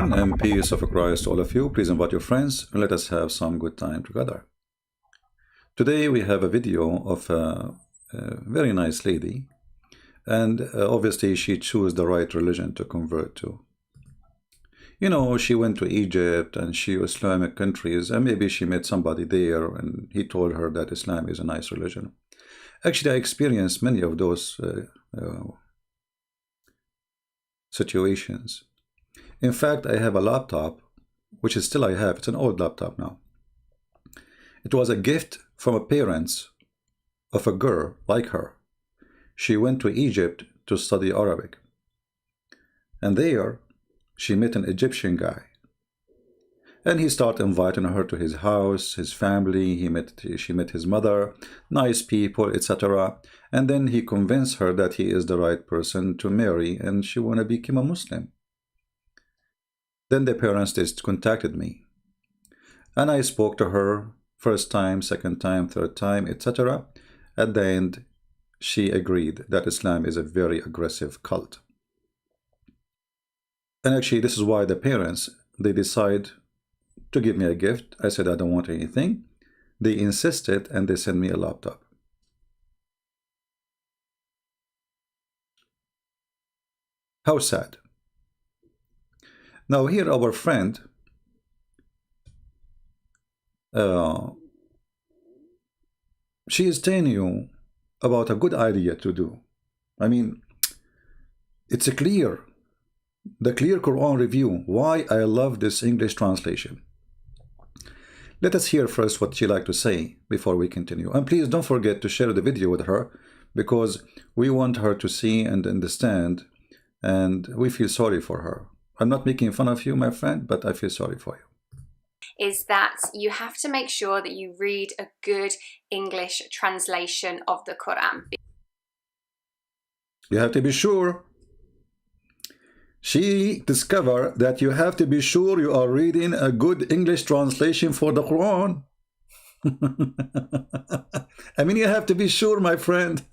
everyone, and peace of Christ to all of you. Please invite your friends and let us have some good time together. Today we have a video of a very nice lady, and obviously she chose the right religion to convert to. You know, she went to Egypt and she Islamic countries, and maybe she met somebody there and he told her that Islam is a nice religion. Actually, I experienced many of those situations. In fact, I have a laptop, which is still I have. It's an old laptop now. It was a gift from a parents of a girl like her. She went to Egypt to study Arabic. And there, she met an Egyptian guy. And he started inviting her to his house, his family. She met his mother, nice people, etc. And then he convinced her that he is the right person to marry and she want to become a Muslim. Then the parents just contacted me. And I spoke to her first time, second time, third time, etc. At the end, she agreed that Islam is a very aggressive cult. And actually, this is why the parents, they decide to give me a gift. I said I don't want anything. They insisted and they sent me a laptop. How sad. Now here our friend, she is telling you about a good idea to do. I mean, it's a clear, the clear Quran review, why I love this English translation. Let us hear first what she like to say before we continue. And please don't forget to share the video with her, because we want her to see and understand, and we feel sorry for her. I'm not making fun of you, my friend, but I feel sorry for you. Is that you have to make sure that you read a good English translation of the Quran. You have to be sure. She discovered that you have to be sure you are reading a good English translation for the Quran. I mean, you have to be sure, my friend.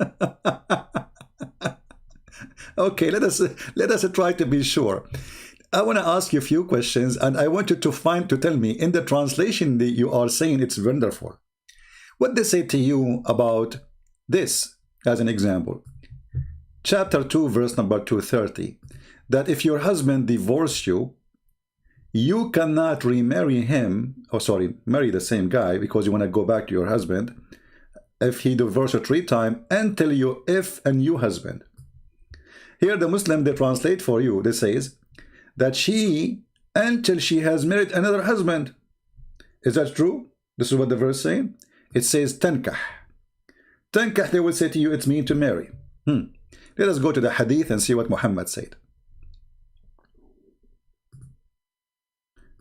Okay, let us try to be sure. I want to ask you a few questions, and I want you to tell me in the translation that you are saying it's wonderful. What they say to you about this, as an example. Chapter 2, verse number 230. That if your husband divorced you, you cannot remarry him, marry the same guy because you want to go back to your husband. If he divorced you 3 times until you if a new husband. Here the Muslim, they translate for you, they says that she, until she has married another husband. Is that true? This is what the verse saying. It says tankah. Tankah, they will say to you, it's mean to marry. Let us go to the hadith and see what Muhammad said.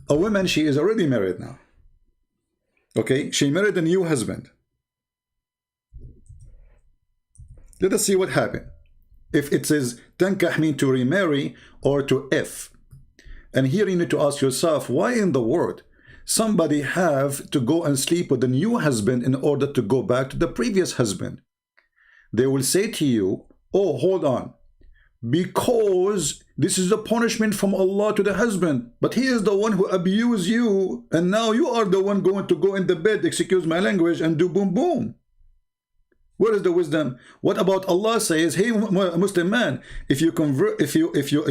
A woman, she is already married now. Okay, she married a new husband. Let us see what happened. If it says tankah mean to remarry or to if. And here you need to ask yourself, why in the world somebody have to go and sleep with a new husband in order to go back to the previous husband? They will say to you, oh, hold on, because this is a punishment from Allah to the husband, but he is the one who abused you, and now you are the one going to go in the bed, excuse my language, and do boom boom. Where is the wisdom? What about Allah says, hey Muslim man, if you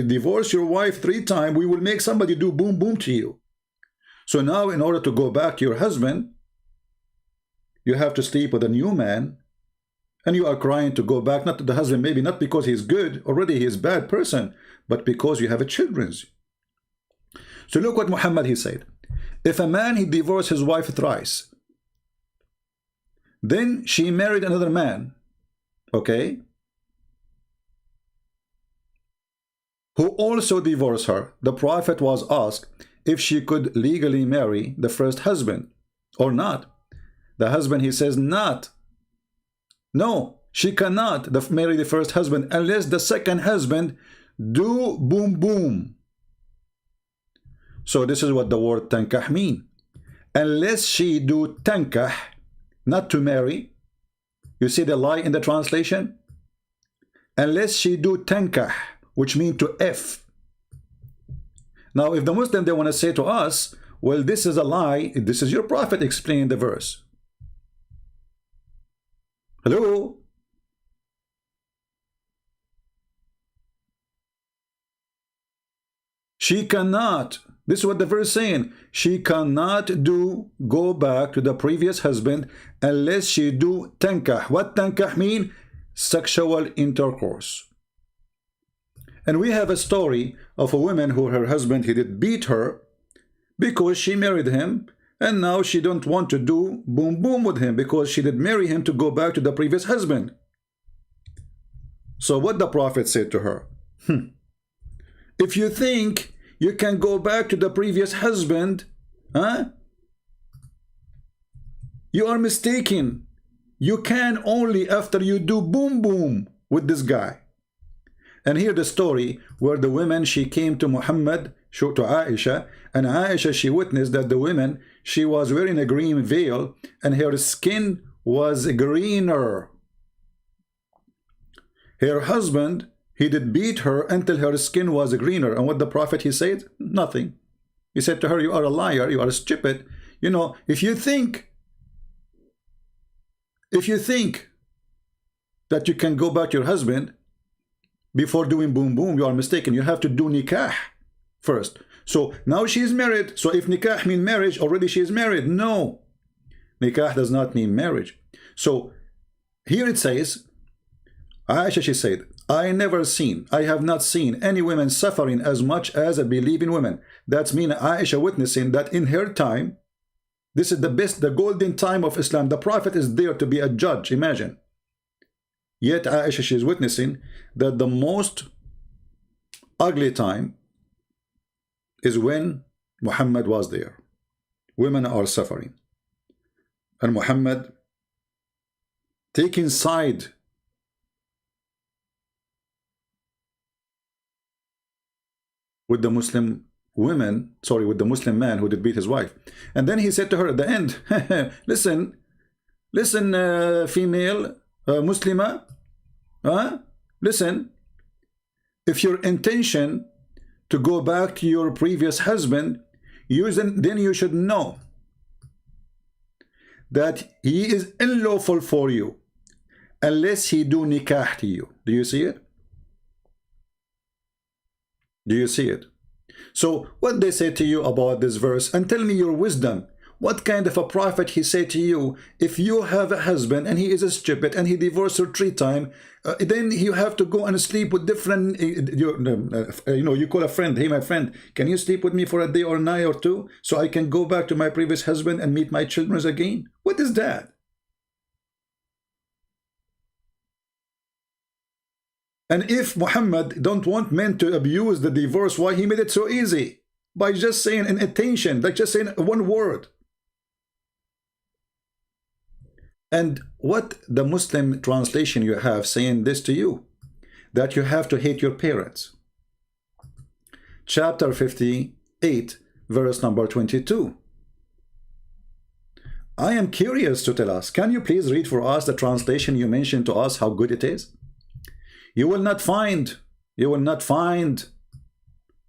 divorce your wife 3 times, we will make somebody do boom boom to you. So now in order to go back to your husband, you have to sleep with a new man, and you are crying to go back, not to the husband, maybe not because he's good, already he is a bad person, but because you have a children. So look what Muhammad, he said. If a man, he divorced his wife thrice, then she married another man, okay, who also divorced her. The Prophet was asked if she could legally marry the first husband or not. The husband, he says, not. No, she cannot marry the first husband unless the second husband do boom boom. So this is what the word tankah mean. Unless she do tankah, not to marry. You see the lie in the translation? Unless she do tankah, which means to F. Now, if the Muslim, they want to say to us, well, this is a lie, this is your prophet explaining the verse. Hello? She cannot, this is what the verse is saying, she cannot go back to the previous husband unless she do tankah. What tankah mean? Sexual intercourse. And we have a story of a woman who her husband, he did beat her because she married him, and now she don't want to do boom boom with him because she did marry him to go back to the previous husband. So what the prophet said to her, if you think you can go back to the previous husband, you are mistaken. You can only after you do boom boom with this guy. And here the story where the woman, she came to Muhammad, to Aisha, and Aisha, she witnessed that the woman, she was wearing a green veil and her skin was greener. Her husband, he did beat her until her skin was greener. And what the prophet, he said? Nothing. He said to her, you are a liar, you are stupid. You know, if you think that you can go back to your husband before doing boom boom, you are mistaken. You have to do nikah first. So now she is married. So if nikah mean marriage, already she is married. No, nikah does not mean marriage. So here it says, Aisha, she said, I have not seen any women suffering as much as a believing woman. That's mean Aisha witnessing that in her time, this is the golden time of Islam. The Prophet is there to be a judge, imagine. Yet Aisha, she is witnessing that the most ugly time is when Muhammad was there. Women are suffering. And Muhammad taking side with the Muslim women, sorry, with the Muslim man who did beat his wife. And then he said to her at the end, listen, female Muslima, listen, if your intention to go back to your previous husband, then you should know that he is unlawful for you unless he do nikah to you. Do you see it? Do you see it? So what they say to you about this verse, and tell me your wisdom. What kind of a prophet he say to you, if you have a husband and he is a stupid and he divorced her 3 times, then you have to go and sleep with different, you call a friend, hey my friend, can you sleep with me for a day or a night or 2 so I can go back to my previous husband and meet my children again? What is that? And if Muhammad don't want men to abuse the divorce, why he made it so easy? By just saying an attention, like just saying one word. And what the Muslim translation you have saying this to you, that you have to hate your parents. Chapter 58, verse number 22. I am curious to tell us, can you please read for us the translation you mentioned to us, how good it is? You will not find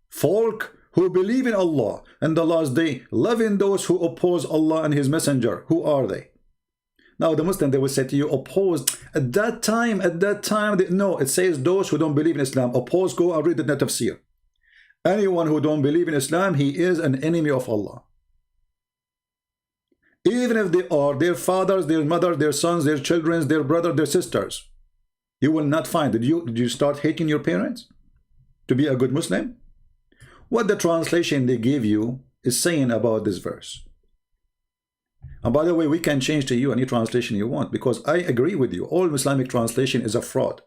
folk who believe in Allah and the last day, loving those who oppose Allah and His Messenger. Who are they? Now the Muslim, they will say to you, opposed. At that time, no, it says those who don't believe in Islam. Oppose, go and read the tafsir. Anyone who don't believe in Islam, he is an enemy of Allah. Even if they are their fathers, their mothers, their sons, their children, their brothers, their sisters. You will not find. Did you start hating your parents to be a good Muslim? What the translation they give you is saying about this verse. And by the way, we can change to you any translation you want, because I agree with you. All Islamic translation is a fraud.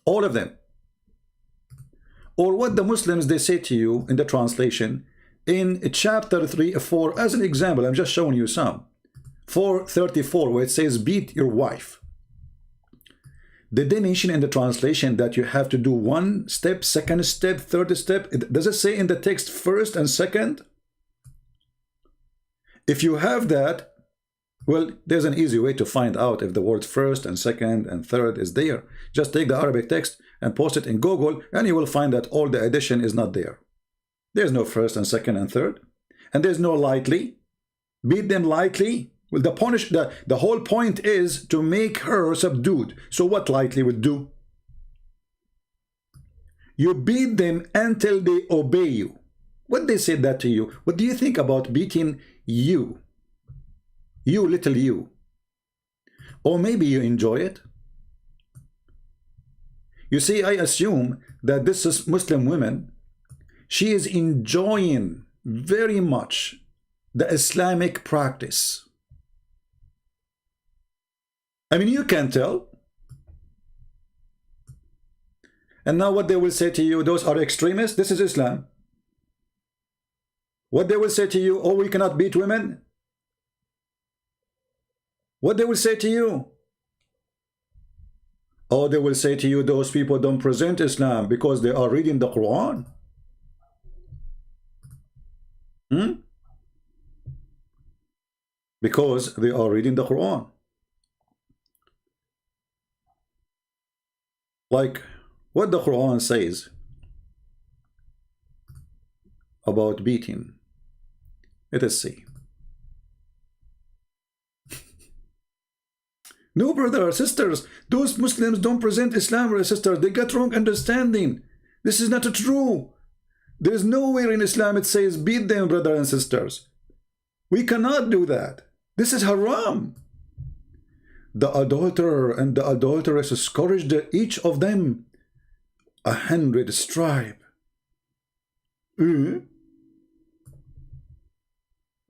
All of them. Or what the Muslims, they say to you in the translation, in chapter 3, 4, as an example, I'm just showing you some. 4:34, where it says beat your wife. Did they mention in the translation that you have to do 1 step, 2nd step, 3rd step? Does it say in the text 1st and 2nd? If you have that, Well, there's an easy way to find out if the word first and second and third is there. Just take the Arabic text and post it in Google, and you will find that all the addition is not there. There's no first and second and third. And there's no lightly. Beat them lightly. Well, the whole point is to make her subdued. So what lightly would do? You beat them until they obey you. What they said that to you? What do you think about beating you? You little you. Or maybe you enjoy it. You see, I assume that this is Muslim woman, she is enjoying very much the Islamic practice. I mean, you can tell. And now what they will say to you, those are extremists, this is Islam. What they will say to you, oh, we cannot beat women. What they will say to you? Oh, they will say to you, those people don't present Islam because they are reading the Quran. Because they are reading the Quran. Like what the Quran says about beating. Let us see. No, brother or sisters, those Muslims don't present Islam, brother sisters. They got wrong understanding. This is not true. There is nowhere in Islam it says beat them, brother and sisters. We cannot do that. This is haram. The adulterer and the adulteress scourged each of them 100 stripes.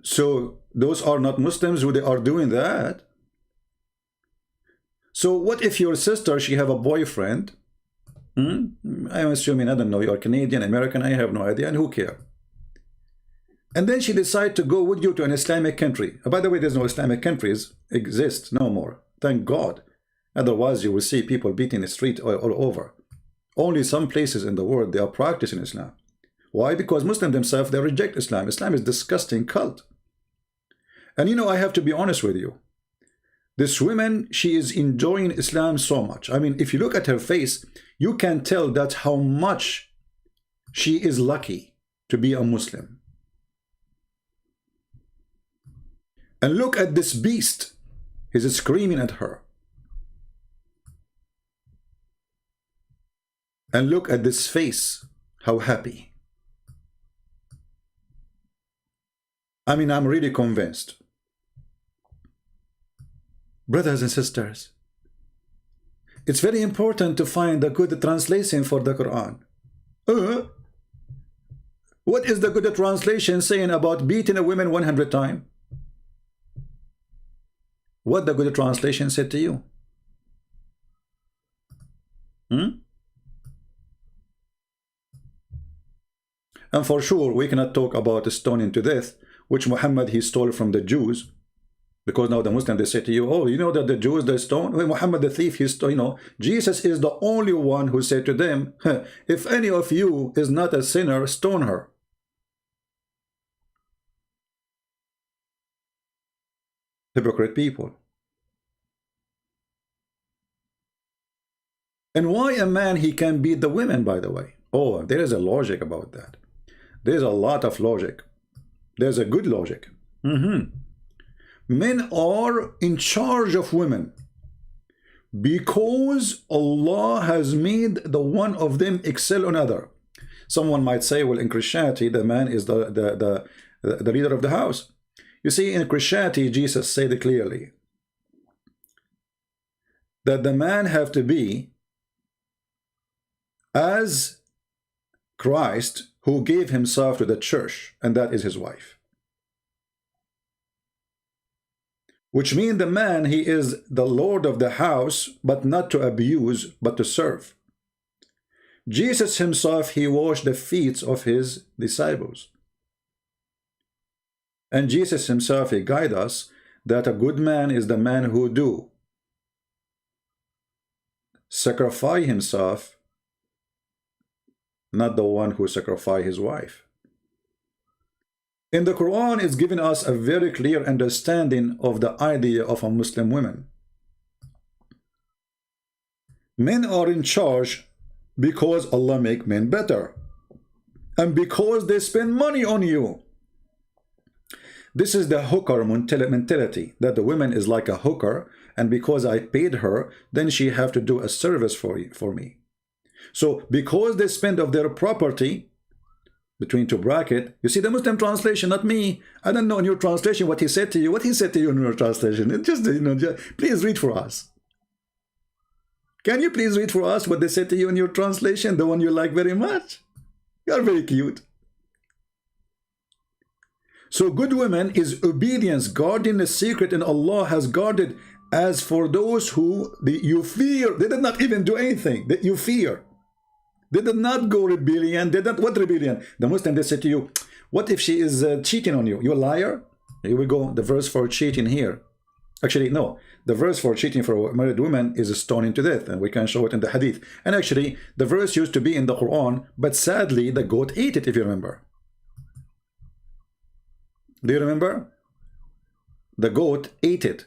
So those are not Muslims who they are doing that. So what if your sister, she have a boyfriend? I'm assuming, I don't know, you're Canadian, American, I have no idea, and who care? And then she decide to go with you to an Islamic country. By the way, there's no Islamic countries exist no more. Thank God. Otherwise, you will see people beating the street all over. Only some places in the world, they are practicing Islam. Why? Because Muslims themselves, they reject Islam. Islam is a disgusting cult. And you know, I have to be honest with you. This woman, she is enjoying Islam so much. I mean, if you look at her face, you can tell that how much she is lucky to be a Muslim. And look at this beast. He's screaming at her. And look at this face. How happy. I mean, I'm really convinced. Brothers and sisters, it's very important to find a good translation for the Quran. What is the good translation saying about beating a woman 100 times? What the good translation said to you? And for sure, we cannot talk about stoning to death, which Muhammad, he stole from the Jews. Because now the Muslims, they say to you, oh, you know that the Jews, they stone? Well, Muhammad the thief, he stole, you know, Jesus is the only one who said to them, if any of you is not a sinner, stone her. Hypocrite people. And why a man, he can beat the women, by the way? Oh, there is a logic about that. There's a lot of logic. There's a good logic. Men are in charge of women because Allah has made the one of them excel on other. Someone might say, well, in Christianity, the man is the leader of the house. You see, in Christianity, Jesus said clearly that the man have to be as Christ, who gave himself to the church, and that is his wife. Which means the man, he is the Lord of the house, but not to abuse, but to serve. Jesus himself, he washed the feet of his disciples. And Jesus himself, he guides us that a good man is the man who do sacrifice himself, not the one who sacrifice his wife. In the Quran, it's given us a very clear understanding of the idea of a Muslim woman. Men are in charge because Allah make men better, and because they spend money on you. This is the hooker mentality, that the woman is like a hooker, and because I paid her, then she have to do a service for me. So because they spend of their property, between two bracket, you see the Muslim translation, not me. I don't know in your translation what he said to you. What he said to you in your translation? It just, please read for us. Can you please read for us what they said to you in your translation, the one you like very much? You are very cute. So good women is obedience, guarding the secret, and Allah has guarded. As for those who you fear, they did not even do anything that you fear. They did not go rebellion. They did not, what rebellion? The Muslim, they said to you, what if she is cheating on you? You're a liar? Here we go, the verse for cheating here. Actually, no. The verse for cheating for a married woman is stoning to death, and we can show it in the hadith. And actually, the verse used to be in the Quran, but sadly, the goat ate it, if you remember. Do you remember? The goat ate it.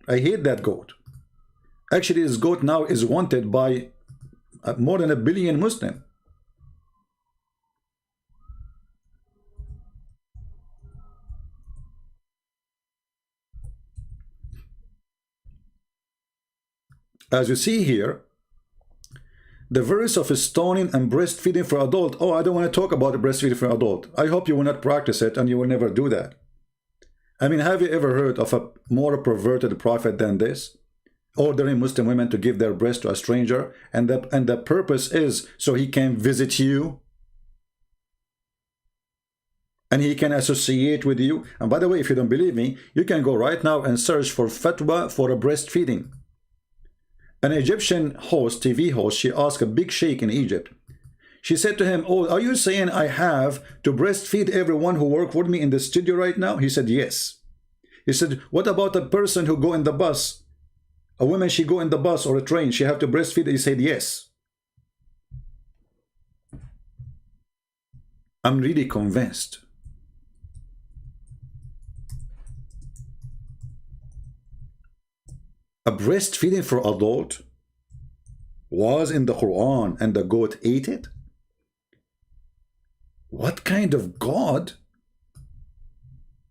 I hate that goat. Actually, this goat now is wanted by more than 1 billion Muslim. As you see here, the verse of stoning and breastfeeding for adult. Oh, I don't want to talk about breastfeeding for adult. I hope you will not practice it, and you will never do that. I mean, have you ever heard of a more perverted prophet than this? Ordering Muslim women to give their breast to a stranger, and the purpose is so he can visit you and he can associate with you. And by the way, if you don't believe me, you can go right now and search for fatwa for a breastfeeding. An Egyptian host, TV host, she asked a big sheikh in Egypt. She said to him, oh, are you saying I have to breastfeed everyone who work with me in the studio right now? He said, yes. He said, what about a person who go in the bus? A woman, she go in the bus or a train, she have to breastfeed? He said, yes. I'm really convinced. A breastfeeding for adult was in the Quran and the goat ate it? What kind of God?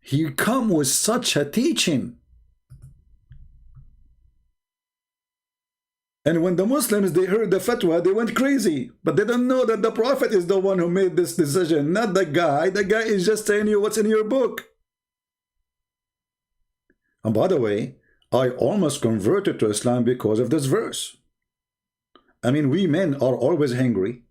He come with such a teaching. And when the Muslims, they heard the fatwa, they went crazy. But they don't know that the Prophet is the one who made this decision, not the guy. The guy is just telling you what's in your book. And by the way, I almost converted to Islam because of this verse. I mean, we men are always hungry.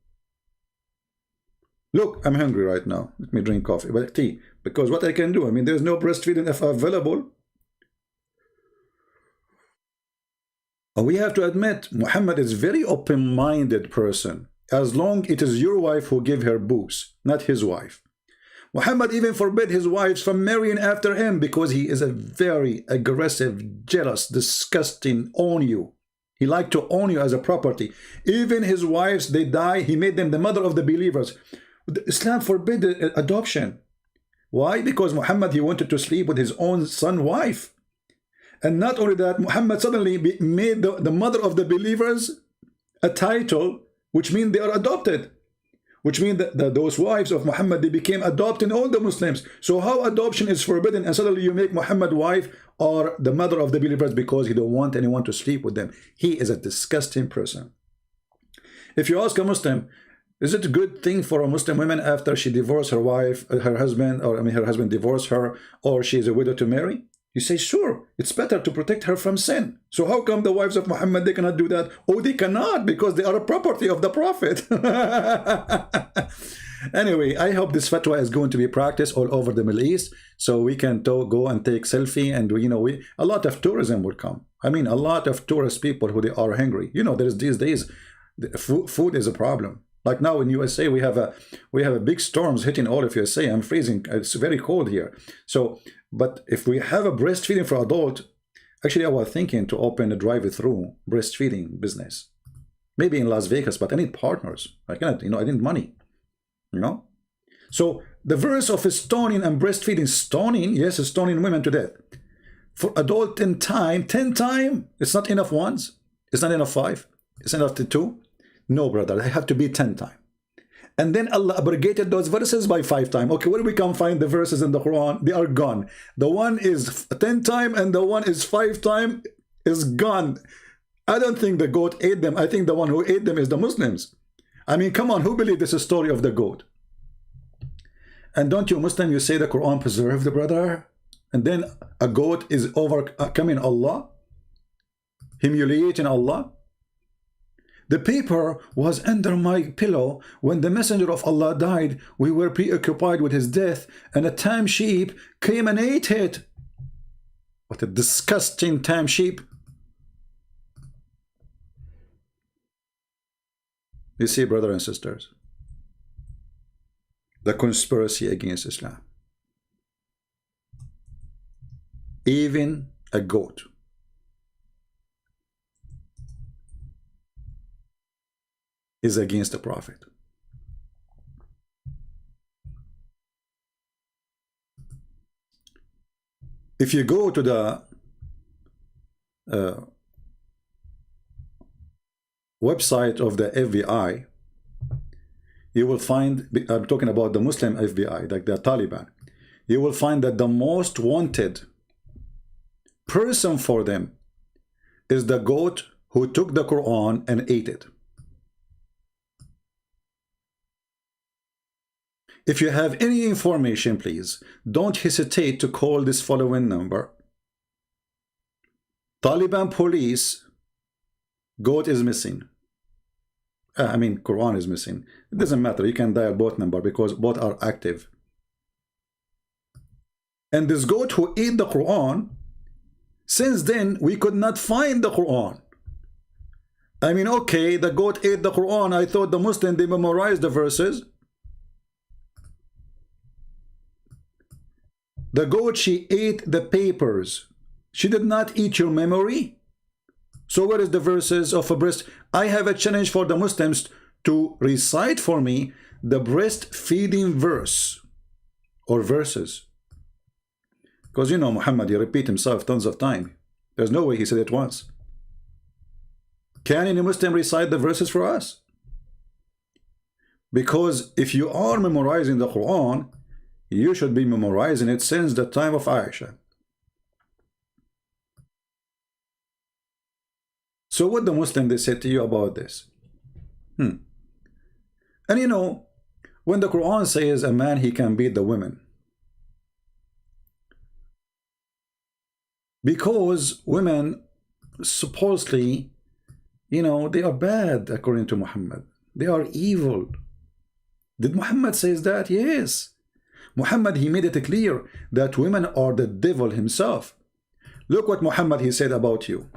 Look, I'm hungry right now. Let me drink coffee, but tea. Because what I can do, I mean, there's no breastfeeding if available. And we have to admit, Muhammad is a very open-minded person. As long it is your wife who give her booze, not his wife. Muhammad even forbid his wives from marrying after him because he is a very aggressive, jealous, disgusting, own you. He liked to own you as a property. Even his wives, they die, he made them the mother of the believers. Islam forbid adoption. Why? Because Muhammad, he wanted to sleep with his own son wife. And not only that, Muhammad suddenly made the mother of the believers a title, which means they are adopted. Which means that those wives of Muhammad, they became adopting all the Muslims. So how adoption is forbidden and suddenly you make Muhammad wife or the mother of the believers because he don't want anyone to sleep with them? He is a disgusting person. If you ask a Muslim, is it a good thing for a Muslim woman after she divorced her wife, her husband, or I mean her husband divorced her, or she is a widow to marry? You say, sure, it's better to protect her from sin. So how come the wives of Muhammad, they cannot do that? Oh, they cannot, because they are a property of the Prophet. Anyway, I hope this fatwa is going to be practiced all over the Middle East, so we can go and take selfie, and a lot of tourism will come. I mean, a lot of tourist people who they are hungry. There's these days, food is a problem. Like now in USA, we have a big storms hitting all of USA. I'm freezing. It's very cold here. So, but if we have a breastfeeding for adult, actually I was thinking to open a drive-through breastfeeding business. Maybe in Las Vegas, but I need partners. I cannot, I need money. So the verse of stoning and breastfeeding, stoning, yes, stoning women to death. For adult 10 times, it's not enough once. It's not enough 5. It's not enough to 2. No, brother, they have to be 10 times. And then Allah abrogated those verses by 5 times. Okay, where we can find the verses in the Quran? They are gone. The one is 10 times and the one is 5 times is gone. I don't think the goat ate them. I think the one who ate them is the Muslims. I mean, come on, who believes this is a story of the goat? And don't you Muslim, you say the Quran preserved the brother? And then a goat is overcoming Allah? Humiliating Allah? The paper was under my pillow when the messenger of Allah died. We were preoccupied with his death, and a tame sheep came and ate it. What a disgusting tame sheep. You see, brothers and sisters, the conspiracy against Islam. Even a goat is against the Prophet. If you go to the website of the FBI, you will find, I'm talking about the Muslim FBI, like the Taliban, you will find that the most wanted person for them is the goat who took the Quran and ate it. If you have any information, please don't hesitate to call this following number. Taliban police, goat is missing. I mean, Quran is missing. It doesn't matter. You can dial both numbers because both are active. And this goat who ate the Quran, since then we could not find the Quran. I mean, okay, the goat ate the Quran. I thought the Muslim, they memorized the verses. The goat, she ate the papers. She did not eat your memory. So where is the verses of a breast? I have a challenge for the Muslims to recite for me the breastfeeding verse or verses. Because you know Muhammad, he repeat himself tons of time. There's no way he said it once. Can any Muslim recite the verses for us? Because if you are memorizing the Quran, you should be memorizing it since the time of Aisha. So what the Muslim they said to you about this? And you know, when the Quran says a man, he can beat the women, because women supposedly, you know, they are bad according to Muhammad. They are evil. Did Muhammad says that? Yes. Muhammad, he made it clear that women are the devil himself. Look what Muhammad, he said about you.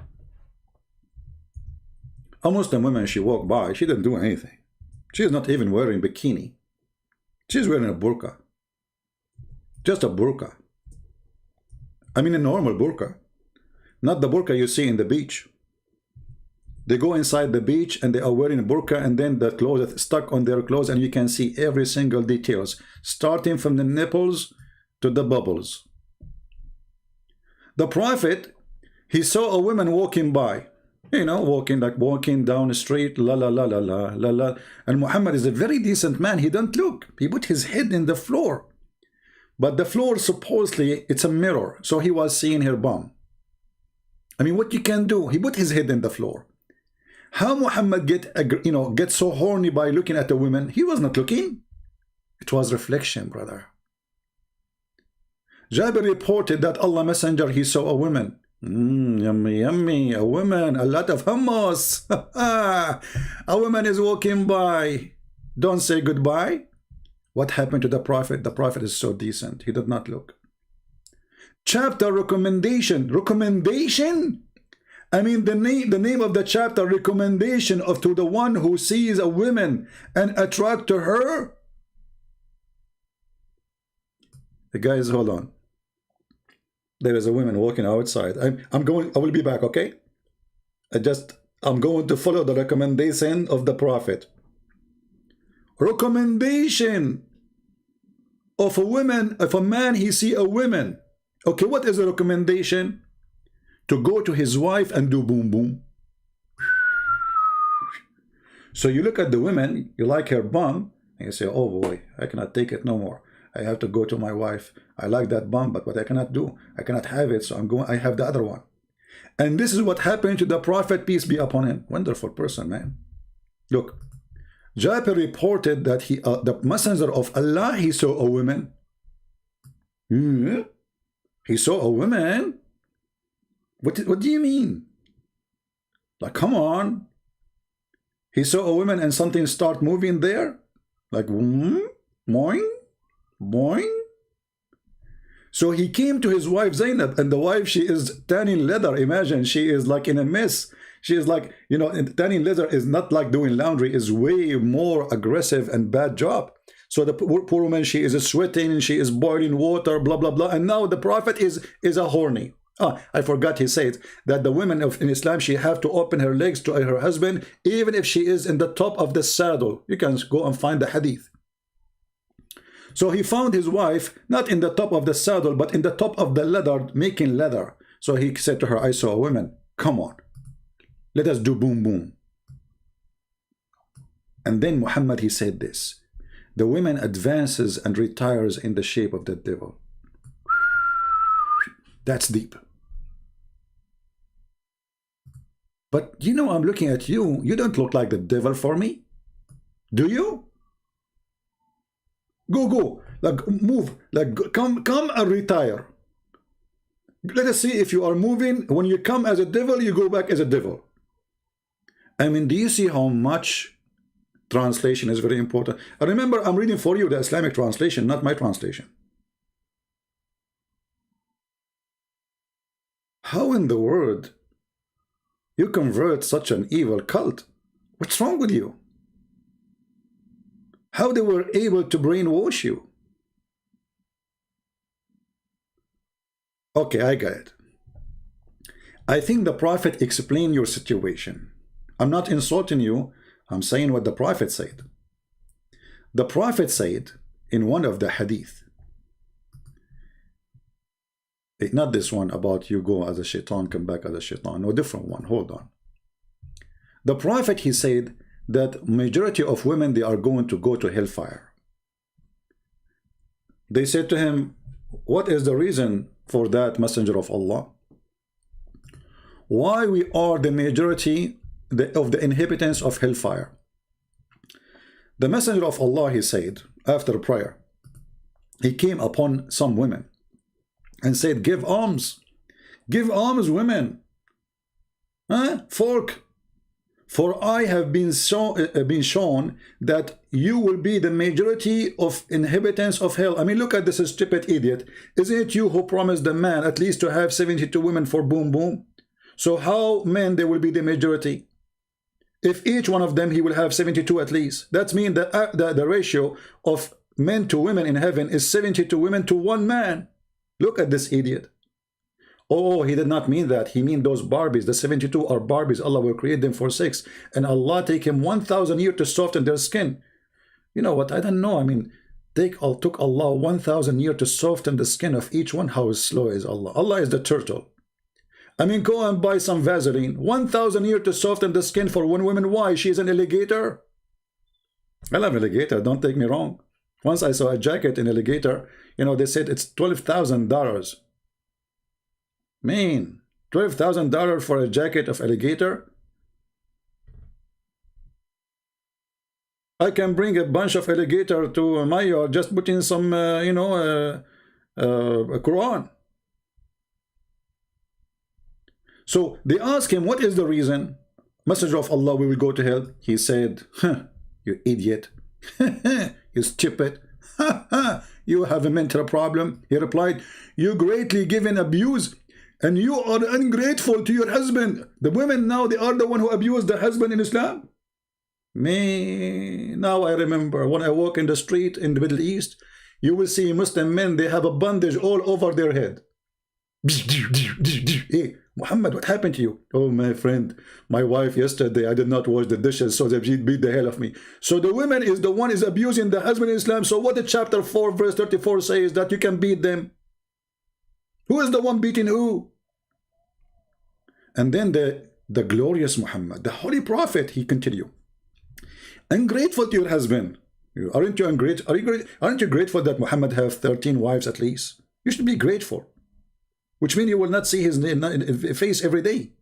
A Muslim woman, she walked by, she didn't do anything. She is not even wearing bikini. She's wearing a burqa. Just a burqa. I mean a normal burqa. Not the burqa you see in the beach. They go inside the beach and they are wearing a burqa, and then the clothes are stuck on their clothes, and you can see every single details, starting from the nipples to the bubbles. The Prophet, he saw a woman walking by, you know, walking down the street, la la la la la la la. And Muhammad is a very decent man. He don't look. He put his head in the floor. But the floor, supposedly, it's a mirror. So he was seeing her bum. I mean, what you can do? He put his head in the floor. How Muhammad get so horny by looking at a woman? He was not looking. It was reflection, brother. Jabir reported that Allah Messenger, he saw a woman. Yummy, yummy, a woman, a lot of hummus. A woman is walking by. Don't say goodbye. What happened to the Prophet? The Prophet is so decent. He did not look. Chapter recommendation. Recommendation? I mean, the name of the chapter, recommendation to the one who sees a woman and attract to her. The guys, hold on. There is a woman walking outside. I will be back, okay? I'm going to follow the recommendation of the Prophet. Recommendation. of a woman, if a man he see a woman, okay, what is the recommendation? To go to his wife and do boom boom. So you look at the woman, you like her bum, and you say, oh boy, I cannot take it no more. I have to go to my wife. I like that bum, but what I cannot do, I cannot have it, so I have the other one. And this is what happened to the Prophet, peace be upon him. Wonderful person, man. Look, Jabir reported that the messenger of Allah, he saw a woman. He saw a woman? What do you mean? Like, come on. He saw a woman and something start moving there? Like, boing, boing. So he came to his wife Zainab, and the wife, she is tanning leather. Imagine, she is like in a mess. She is like, you know, tanning leather is not like doing laundry, is way more aggressive and bad job. So the poor woman, she is sweating, she is boiling water, blah, blah, blah. And now the Prophet is a horny. I forgot he said that the women in Islam, she have to open her legs to her husband, even if she is in the top of the saddle. You can go and find the hadith. So he found his wife, not in the top of the saddle, but in the top of the leather, making leather. So he said to her, I saw a woman, come on, let us do boom boom. And then Muhammad, he said this, the woman advances and retires in the shape of the devil. That's deep. But you know, I'm looking at you, you don't look like the devil for me. Do you? Go, like move, like come and retire. Let us see if you are moving. When you come as a devil, you go back as a devil. I mean, do you see how much translation is very important? And remember, I'm reading for you the Islamic translation, not my translation. How in the world you convert such an evil cult? What's wrong with you? How they were able to brainwash you? Okay, I got it. I think the Prophet explained your situation. I'm not insulting you. I'm saying what the Prophet said. The Prophet said in one of the hadith, not this one about you go as a shaitan, come back as a shaitan. No, different one. Hold on. The Prophet, he said that majority of women, they are going to go to hellfire. They said to him, what is the reason for that, Messenger of Allah? Why we are the majority of the inhabitants of hellfire? The Messenger of Allah, he said, after prayer, he came upon some women and said, give alms, women, folk, for I have been shown that you will be the majority of inhabitants of hell. I mean, look at this stupid idiot. Isn't it you who promised the man at least to have 72 women for boom boom? So how men they will be the majority? If each one of them he will have 72 at least. That means that the ratio of men to women in heaven is 72 women to 1 man. Look at this idiot. Oh, he did not mean that. He mean those Barbies. The 72 are Barbies. Allah will create them for 6. And Allah take him 1,000 years to soften their skin. You know what? I don't know. I mean, took Allah 1,000 years to soften the skin of each one. How slow is Allah? Allah is the turtle. I mean, go and buy some Vaseline. 1,000 years to soften the skin for 1 woman. Why? She's an alligator. I love alligator. Don't take me wrong. Once I saw a jacket in alligator. You know, they said it's $12,000. Man, $12,000 for a jacket of alligator? I can bring a bunch of alligator to my yard, just put in some, a Quran. So they asked him, what is the reason? Messenger of Allah, we will go to hell. He said, you idiot. You stupid. You have a mental problem. He replied, you greatly given abuse, and you are ungrateful to your husband. The women now, they are the one who abuse the husband in Islam. Me, now I remember when I walk in the street in the Middle East, you will see Muslim men, they have a bandage all over their head. Hey, Muhammad, what happened to you? Oh, my friend, my wife yesterday, I did not wash the dishes, so she beat the hell of me. So the woman is the one is abusing the husband in Islam. So what did chapter 4, verse 34 says that you can beat them? Who is the one beating who? And then the glorious Muhammad, the holy prophet, he continued. Ungrateful to your husband. Aren't you ungrateful? Aren't you grateful that Muhammad have 13 wives at least? You should be grateful. Which means you will not see his face every day.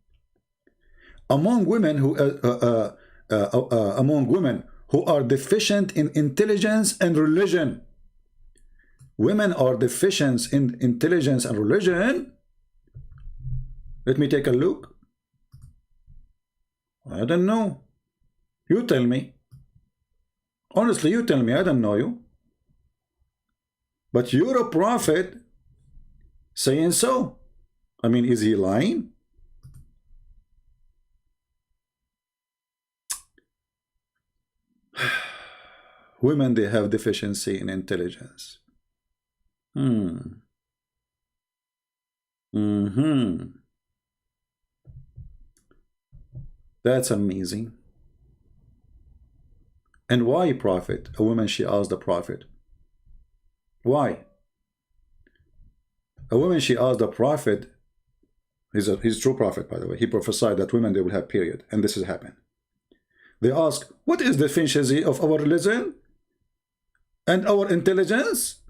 Among women who are deficient in intelligence and religion, women are deficient in intelligence and religion. Let me take a look. I don't know. You tell me. Honestly, you tell me. I don't know you. But you're a prophet saying so. I mean, is he lying? Women, they have deficiency in intelligence. That's amazing. And why, prophet? A woman, she asked the prophet. Why? A woman, she asked the prophet, he's a true prophet, by the way. He prophesied that women, they will have period. And this has happened. They ask, what is the deficiency of our religion and our intelligence?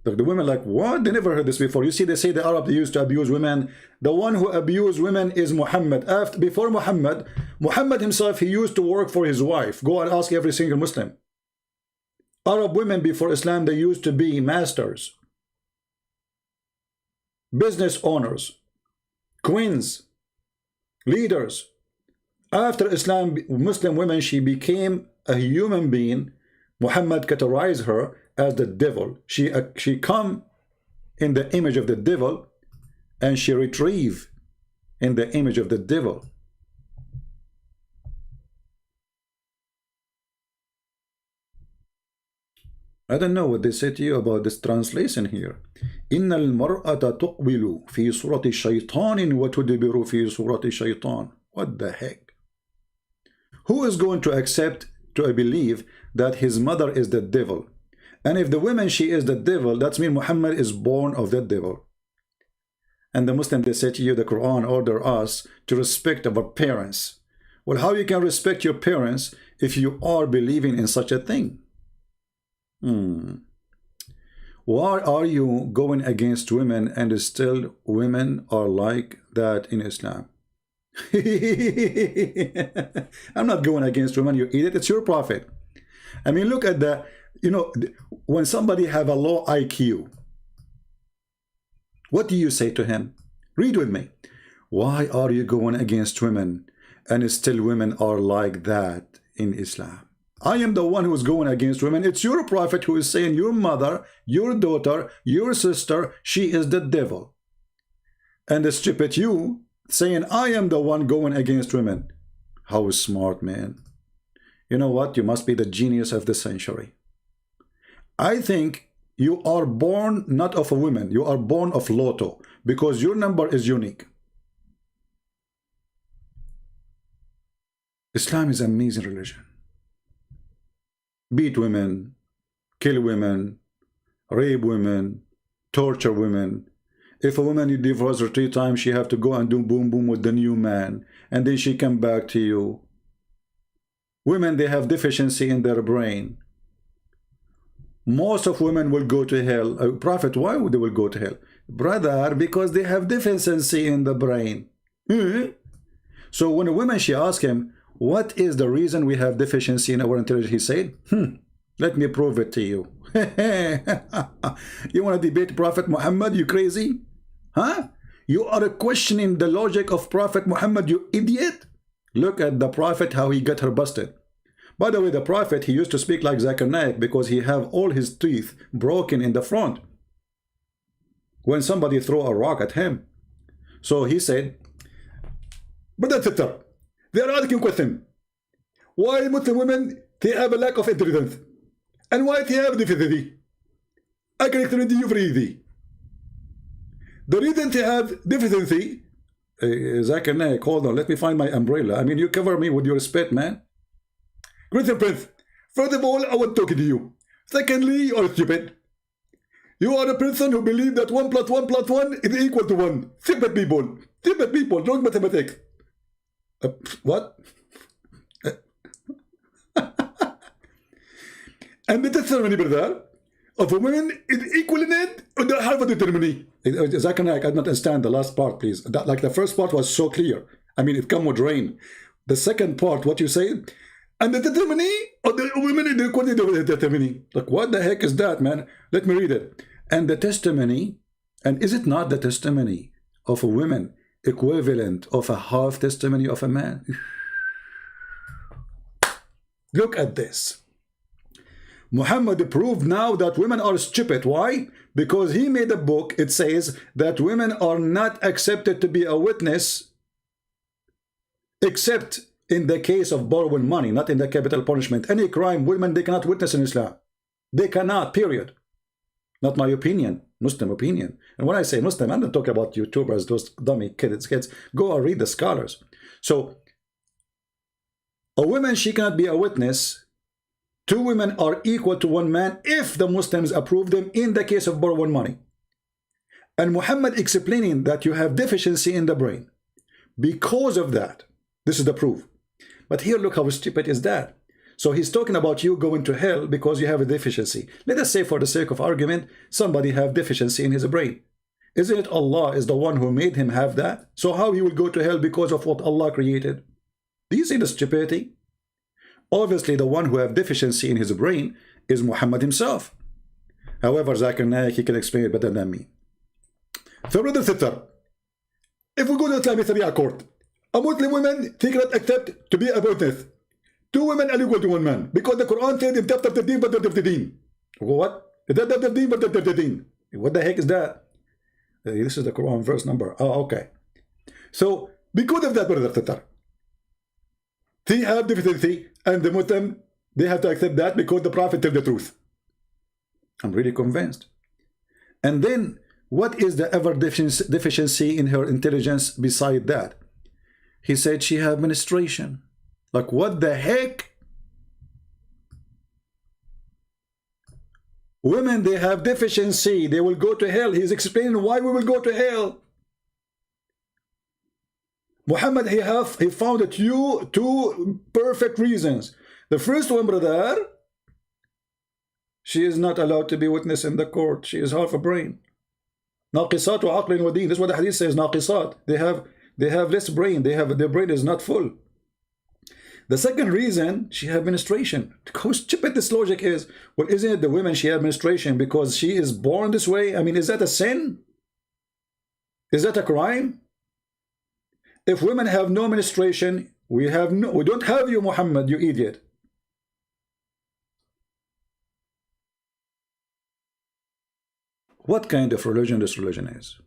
The women like, what? They never heard this before. You see, they say the Arab, they used to abuse women. The one who abused women is Muhammad. Before Muhammad himself, he used to work for his wife. Go and ask every single Muslim. Arab women before Islam, they used to be masters, business owners, queens, leaders. After Islam, Muslim women, she became a human being. Muhammad categorized her as the devil. She come in the image of the devil, and she retrieve in the image of the devil. I don't know what they say to you about this translation here. إن المرأة تقبل في صورة شيطان وتدبر في صورة شيطان. What the heck? Who is going to accept, to believe that his mother is the devil? And if the woman, she is the devil, that means Muhammad is born of the devil. And the Muslim, they say to you, the Quran order us to respect our parents. Well, how you can respect your parents if you are believing in such a thing? Why are you going against women and still women are like that in Islam? I'm not going against women, you idiot. It's your prophet. I mean, look at the, you know, when somebody have a low IQ, what do you say to him? Read with me. Why are you going against women and still women are like that in Islam? I am the one who is going against women. It's your prophet who is saying your mother, your daughter, your sister, she is the devil. And the stupid you saying I am the one going against women. How smart, man. You know what? You must be the genius of the century. I think you are born not of a woman. You are born of Lotto because your number is unique. Islam is an amazing religion. Beat women, kill women, rape women, torture women. If a woman, you divorce her 3 times, she have to go and do boom boom with the new man, and then she come back to you. Women, they have deficiency in their brain. Most of women will go to hell. Prophet, why would they will go to hell? Brother, because they have deficiency in the brain. So when a woman, she asked him, what is the reason we have deficiency in our intelligence? He said, let me prove it to you. You want to debate Prophet Muhammad, you crazy? Huh? You are questioning the logic of Prophet Muhammad, you idiot. Look at the Prophet, how he got her busted. By the way, the Prophet, he used to speak like Zakir Naik because he have all his teeth broken in the front when somebody throw a rock at him. So he said, Brother Sister, they are asking question. Why Muslim women, they have a lack of intelligence? And why they have deficiency? I can explain to you for easy. The reason they have deficiency, Zakir Naik, hold on, let me find my umbrella. I mean, you cover me with your spit, man. Great Prince, first of all, I want to talk to you. Secondly, you are stupid. You are a person who believes that 1 + 1 + 1 is equal to 1. Stupid people. Stupid people. Wrong mathematics. What? And the testimony, brother, of a woman is equal in it or the half of the testimony. Zakir Naik, I don't understand the last part, please. Like the first part was so clear. I mean, it come with rain. The second part, what you say, and the testimony of the women is equal to the testimony. Like, what the heck is that, man? Let me read it. And the testimony, and is it not the testimony of a woman equivalent of a half testimony of a man? Look at this. Muhammad proved now that women are stupid. Why? Because he made a book. It says that women are not accepted to be a witness except in the case of borrowing money, not in the capital punishment. Any crime, women, they cannot witness in Islam. They cannot, period. Not my opinion, Muslim opinion. And when I say Muslim, I'm not talking about YouTubers, those dummy kids. Go and read the scholars. So, a woman, she cannot be a witness. 2 women are equal to 1 man if the Muslims approve them in the case of borrowing money. And Muhammad explaining that you have deficiency in the brain. Because of that, this is the proof. But here, look how stupid is that. So he's talking about you going to hell because you have a deficiency. Let us say, for the sake of argument, somebody have deficiency in his brain. Isn't it Allah is the one who made him have that? So how he will go to hell because of what Allah created? Do you see the stupidity? Obviously, the one who have deficiency in his brain is Muhammad himself. However, Zakir Naik, he can explain it better than me. So, brother sister, if we go to Islamic Sharia court, a Muslim woman, she cannot accept to be a witness. 2 women are equal to 1 man. Because the Quran said in chapter 13, but 13. What? What the heck is that? This is the Quran verse number. Oh, okay. So, because of that, brother sister, they have deficiency, and the Muslim, they have to accept that because the Prophet tells the truth. I'm really convinced. And then, what is the ever deficiency in her intelligence beside that? He said she had menstruation. Like, what the heck? Women, they have deficiency. They will go to hell. He's explaining why we will go to hell. Muhammad, he found it 2 perfect reasons. The first one, brother, she is not allowed to be witness in the court. She is half a brain. Naqisat wa aqlin wa deen. This is what the hadith says, naqisat. They have less brain. Their brain is not full. The second reason, she had menstruation. How stupid this logic is. Well, isn't it the women, she had menstruation because she is born this way? I mean, is that a sin? Is that a crime? If women have no menstruation, we don't have you, Muhammad, you idiot. What kind of religion this religion is?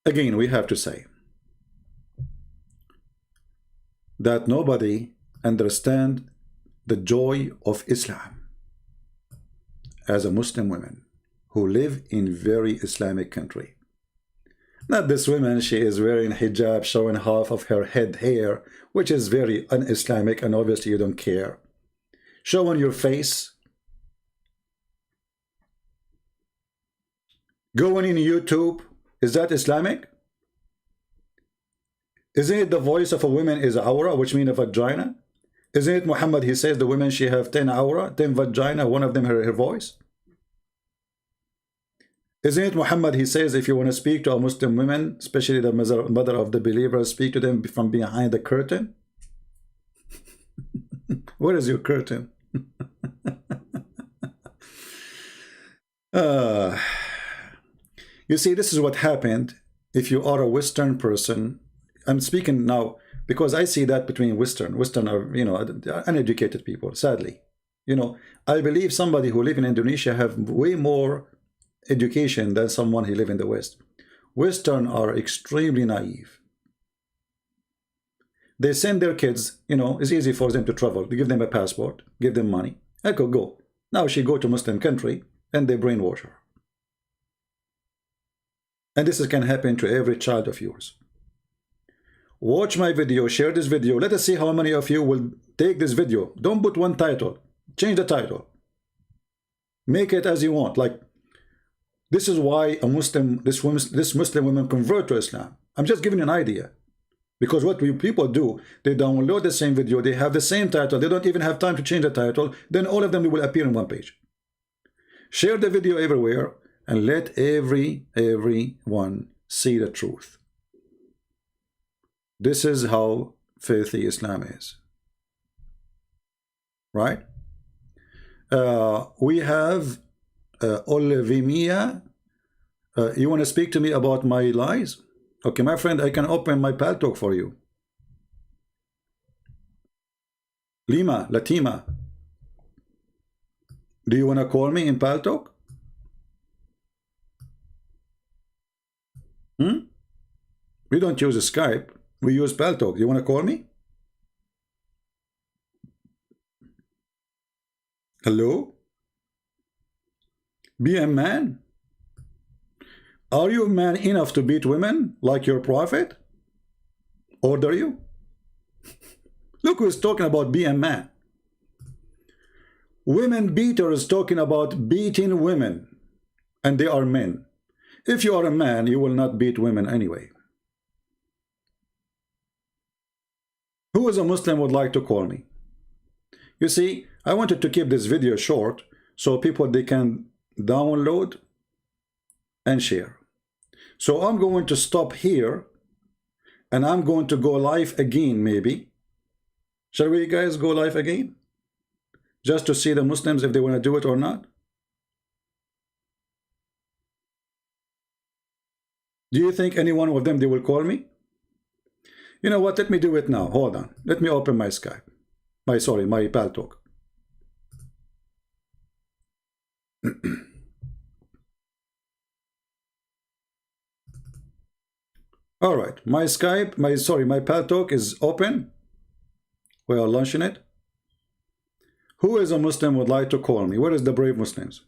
Again, we have to say that nobody understands the joy of Islam as a Muslim woman who live in very Islamic country. Not this woman, she is wearing hijab, showing half of her head hair, which is very un-Islamic, and obviously you don't care. Showing your face. Going in YouTube. Is that Islamic? Isn't it the voice of a woman is aura, which means a vagina? Isn't it Muhammad, he says the women, she have 10 aura, 10 vagina, one of them her voice? Isn't it Muhammad, he says if you want to speak to a Muslim woman, especially the mother of the believers, speak to them from behind the curtain? Where is your curtain? You see, this is what happened if you are a Western person. I'm speaking now because I see that between Western are, you know, uneducated people, sadly. You know, I believe somebody who live in Indonesia have way more education than someone who live in the West. Western are extremely naive. They send their kids, you know, it's easy for them to travel. They give them a passport, give them money. I could go. Now she go to Muslim country and they brainwash her. And this can happen to every child of yours. Watch my video, share this video. Let us see how many of you will take this video. Don't put one title. Change the title. Make it as you want. Like, this is why this Muslim woman convert to Islam. I'm just giving you an idea. Because what people do, they download the same video, they have the same title, they don't even have time to change the title, then all of them will appear on one page. Share the video everywhere and let everyone see the truth. This is how filthy Islam is. Right? We have Olivia. You want to speak to me about my lies? Okay, my friend, I can open my Paltalk for you. Latima. Do you want to call me in Paltalk? We don't use Skype. We use Paltalk. You want to call me? Hello? Be a man. Are you man enough to beat women like your prophet? Order you? Look who's talking about be a man. Women beaters talking about beating women. And they are men. If you are a man, you will not beat women anyway. Who is a Muslim would like to call me? You see, I wanted to keep this video short so people they can download and share. So I'm going to stop here and I'm going to go live again maybe. Shall we guys go live again? Just to see the Muslims if they want to do it or not. Do you think any one of them they will call me? You know what? Let me do it now. Hold on. Let me open my Skype. My Paltalk. All right. My Skype, my Paltalk is open. We are launching it. Who is a Muslim would like to call me? Where is the brave Muslims?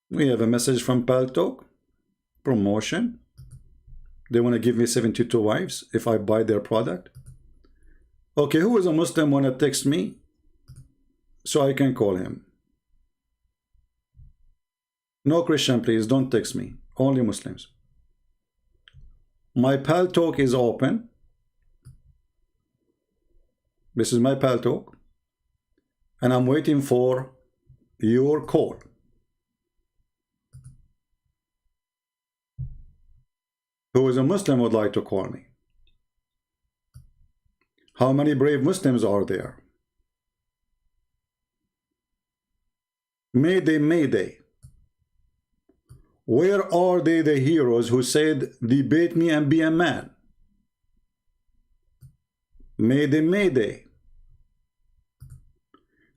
We have a message from Paltalk. Promotion. They want to give me 72 wives if I buy their product. Okay, who is a Muslim want to text me so I can call him? No Christian, please don't text me. Only Muslims. My Paltalk is open. This is my Paltalk. And I'm waiting for your call. Who is a Muslim would like to call me? How many brave Muslims are there? Mayday, Mayday. Where are they, the heroes who said, debate me and be a man? Mayday, Mayday.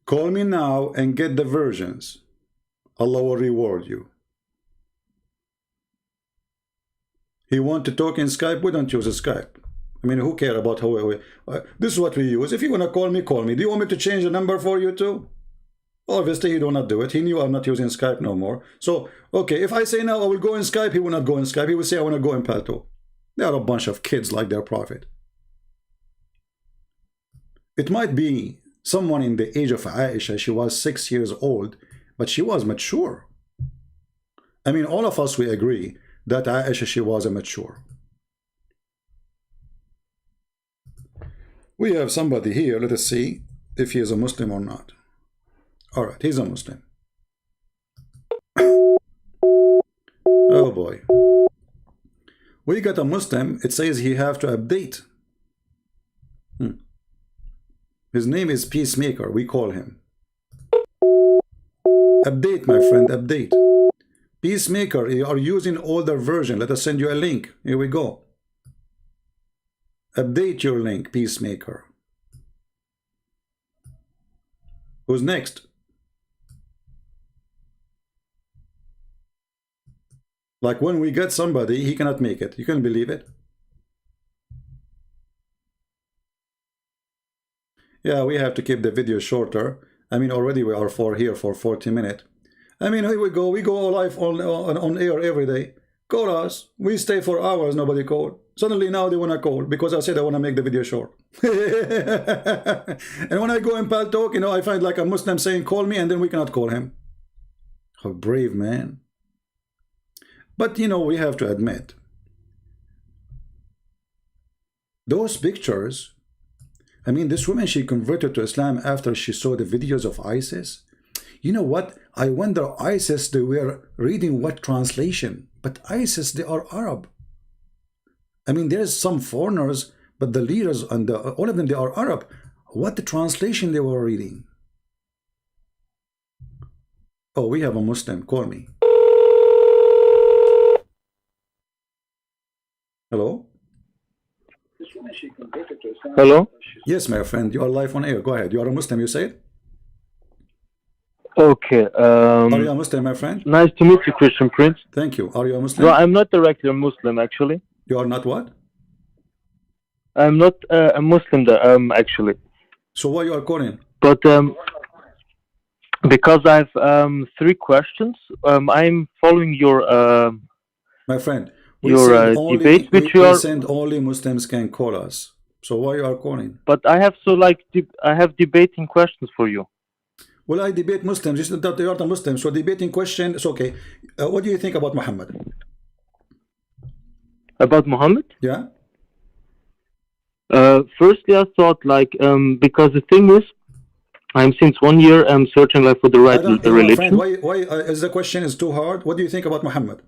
Call me now and get the versions. Allah will reward you. He want to talk in Skype? We don't use a Skype. I mean, who care about how this is what we use. If you want to call me, call me. Do you want me to change the number for you too? Obviously, he do not do it. He knew I'm not using Skype no more. So, okay, if I say now I will go in Skype, he will not go in Skype. He will say I want to go in Paltalk. They are a bunch of kids like their prophet. It might be someone in the age of Aisha. She was 6 years old, but she was mature. I mean, all of us, we agree that Aisha, she was a mature. We have somebody here. Let us see if he is a Muslim or not. All right, he's a Muslim. Oh boy. We got a Muslim. It says he have to update. His name is Peacemaker. We call him. Update, my friend, update. Peacemaker, you are using older version. Let us send you a link. Here we go. Update your link, Peacemaker. Who's next? Like when we get somebody, he cannot make it. You can believe it. Yeah, we have to keep the video shorter. I mean, already we are here for 40 minutes. I mean, here we go live on air every day. Call us. We stay for hours, nobody called. Suddenly now they want to call because I said I want to make the video short. And when I go in Pal Talk, you know, I find like a Muslim saying, call me, and then we cannot call him. How brave, man. But, you know, we have to admit, those pictures, I mean, this woman, she converted to Islam after she saw the videos of ISIS. You know what? I wonder, ISIS, they were reading what translation? But ISIS, they are Arab. I mean, there's some foreigners, but the leaders and all of them, they are Arab. What the translation they were reading? Oh, we have a Muslim. Call me. Hello? Hello? Yes, my friend. You are live on air. Go ahead. You are a Muslim, you said? Okay. Are you a Muslim, my friend? Nice to meet you, Christian Prince. Thank you. Are you a Muslim? No, I'm not a regular Muslim, actually. You are not what? I'm not a Muslim, actually. So why you are calling? But because I have 3 questions. I'm following your my friend, debate, which you we are. send only Muslims can call us. So why you are calling? But I have I have debating questions for you. Well, I debate Muslims. It's not that you are the Muslim. So debating question is okay. What do you think about Muhammad? About Muhammad? Yeah. Firstly, I thought like because the thing is, I'm since 1 year I'm searching like for the right religion. Friend, why is the question is too hard? What do you think about Muhammad?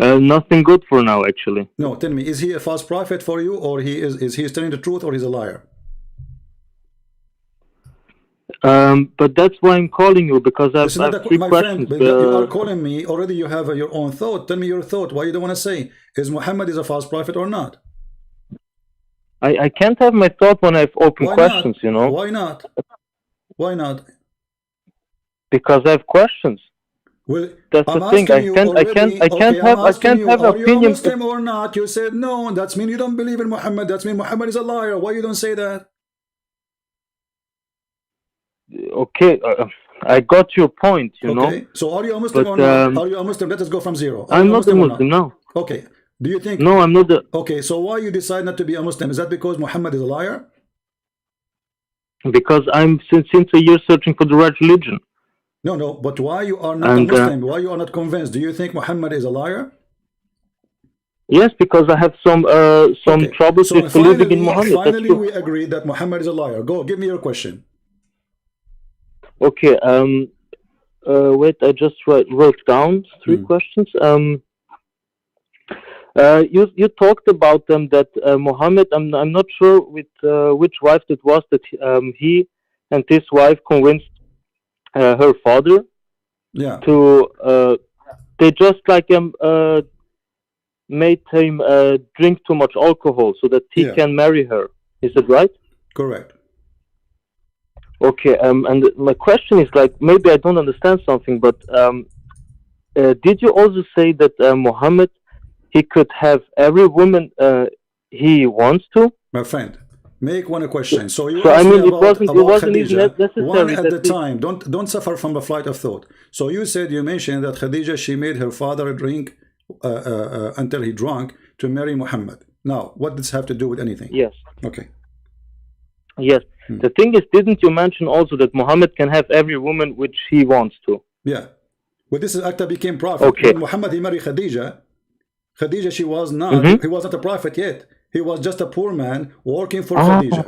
Nothing good for now, actually. No, tell me, is he a false prophet for you, or is he telling the truth, or he's a liar? But that's why I'm calling you, because I have 3 my questions. Friend, you are calling me already. You have your own thought. Tell me your thought. Why you don't want to say is Muhammad is a false prophet or not? I can't have my thought when I have open questions. Not? You know. Why not? Why not? Because I have questions. Well, that's the thing. I can't have an opinion. Are you Muslim or not? You said no. That's mean you don't believe in Muhammad. That's mean Muhammad is a liar. Why you don't say that? Okay, I got your point. You know. So are you a Muslim or not? Are you a Muslim? Let us go from zero. I'm not a Muslim now. Okay. Do you think? No, I'm not. Okay. So why you decide not to be a Muslim? Is that because Muhammad is a liar? Because I'm since a year searching for the right religion. No. But why you are not a Muslim? Why you are not convinced? Do you think Muhammad is a liar? Yes, because I have some troubles with believing in Muhammad. Finally, we agree that Muhammad is a liar. Go, give me your question. Okay. Wait. I just wrote down 3 questions. You talked about that Muhammad. I'm not sure with which wife it was that he and his wife convinced her father. Yeah. To they just like made him drink too much alcohol so that he can marry her. Is that right? Correct. Okay. And my question is like, maybe I don't understand something, but did you also say that Muhammad, he could have every woman he wants to? My friend, make one question. So you I mean, it wasn't even necessary. One at the time. Don't suffer from the flight of thought. So you mentioned that Khadija, she made her father drink until he drank to marry Muhammad. Now, what does this have to do with anything? Yes. Okay. Yes. The thing is, didn't you mention also that Muhammad can have every woman which he wants to? Yeah. Well, this is after became prophet. Okay. When Muhammad, he married Khadija. Khadija, she was not. He was not a prophet yet. He was just a poor man working for Khadija.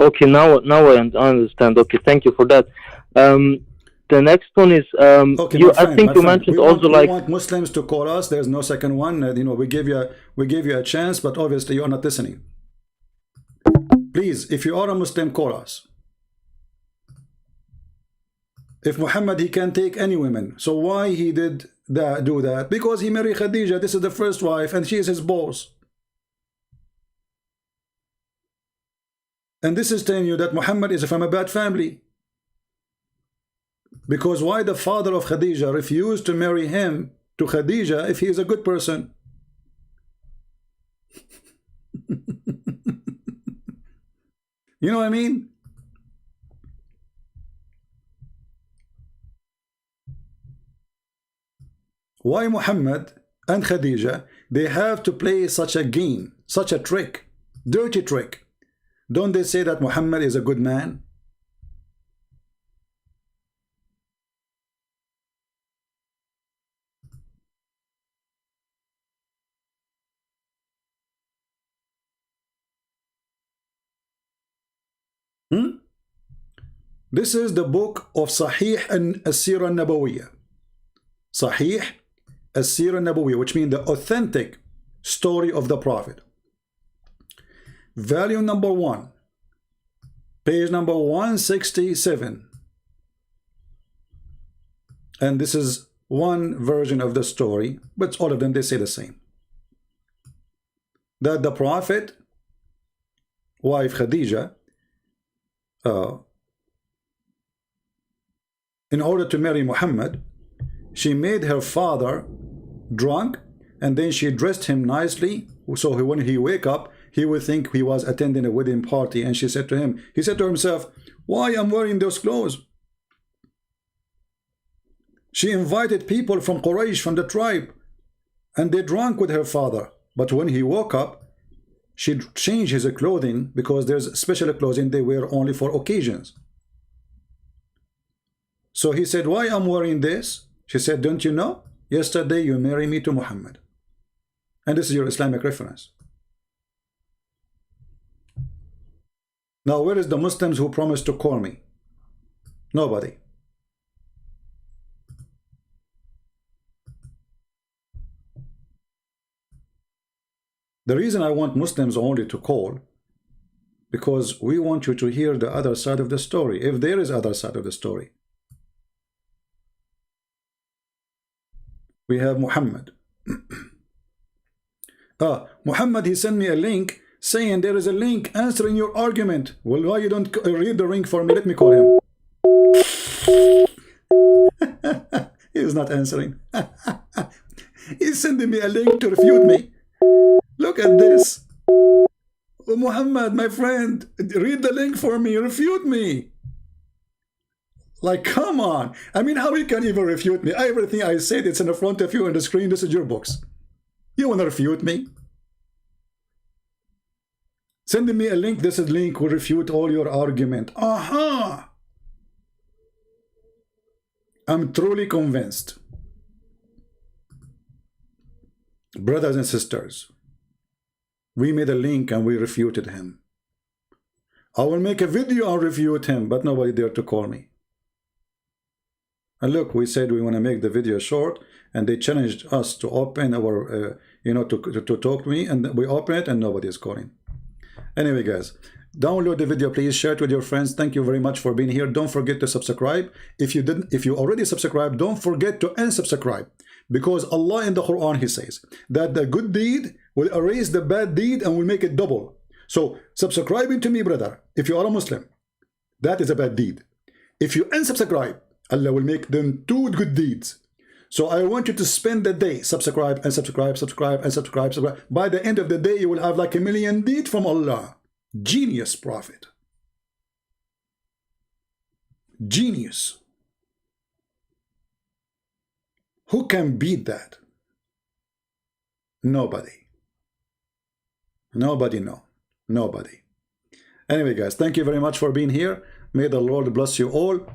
Okay. Now I understand. Okay, thank you for that. The next one is okay, I think you mentioned also like we want Muslims to call us. There's no second one. You know, we gave you a chance, but obviously you are not listening. Please, if you are a Muslim, call us. If Muhammad, he can take any women, so why he did do that? Because he married Khadija. This is the first wife, and she is his boss. And this is telling you that Muhammad is from a bad family. Because why the father of Khadija refused to marry him to Khadija if he is a good person? You know what I mean? Why Muhammad and Khadija, they have to play such a game, such a trick, dirty trick? Don't they say that Muhammad is a good man? This is the book of Sahih and As-Sirah Nabawiyah. Sahih As-Sirah Nabawiyah, which means the authentic story of the Prophet. Volume number 1, page number 167. And this is one version of the story, but all of them, they say the same. That the Prophet, wife Khadija, in order to marry Muhammad, she made her father drunk, and then she dressed him nicely, so when he wake up, he would think he was attending a wedding party. And she said to him, he said to himself, why am I wearing those clothes? She invited people from Quraysh, from the tribe, and they drank with her father. But when he woke up, she changed his clothing, because there's special clothing they wear only for occasions. So he said, why am I wearing this? She said, don't you know? Yesterday you married me to Muhammad. And this is your Islamic reference. Now, where is the Muslims who promised to call me? Nobody. The reason I want Muslims only to call, because we want you to hear the other side of the story, if there is other side of the story. We have Muhammad. Muhammad, he sent me a link saying there is a link answering your argument. Well, why you don't read the link for me? Let me call him. He is not answering. He's sending me a link to refute me. Look at this. Muhammad, my friend, read the link for me. Refute me. Like, come on. I mean, how you can even refute me? Everything I said, it's in the front of you on the screen. This is your books. You want to refute me? Sending me a link. This is link will refute all your argument. Aha! I'm truly convinced. Brothers and sisters, we made a link and we refuted him. I will make a video and refute him, but nobody dared to call me. And look, we said we want to make the video short, and they challenged us to open our, to talk to me, and we open it, and nobody is calling. Anyway, guys, download the video, please share it with your friends. Thank you very much for being here. Don't forget to subscribe. If you already subscribed, don't forget to unsubscribe, because Allah in the Quran, he says that the good deed will erase the bad deed and will make it double. So subscribing to me, brother, if you are a Muslim, that is a bad deed. If you unsubscribe, Allah will make them 2 good deeds. So I want you to spend the day, subscribe and subscribe, subscribe and subscribe, subscribe. By the end of the day, you will have like 1 million deeds from Allah. Genius, Prophet. Genius. Who can beat that? Nobody. Nobody, no. Nobody. Anyway, guys, thank you very much for being here. May the Lord bless you all.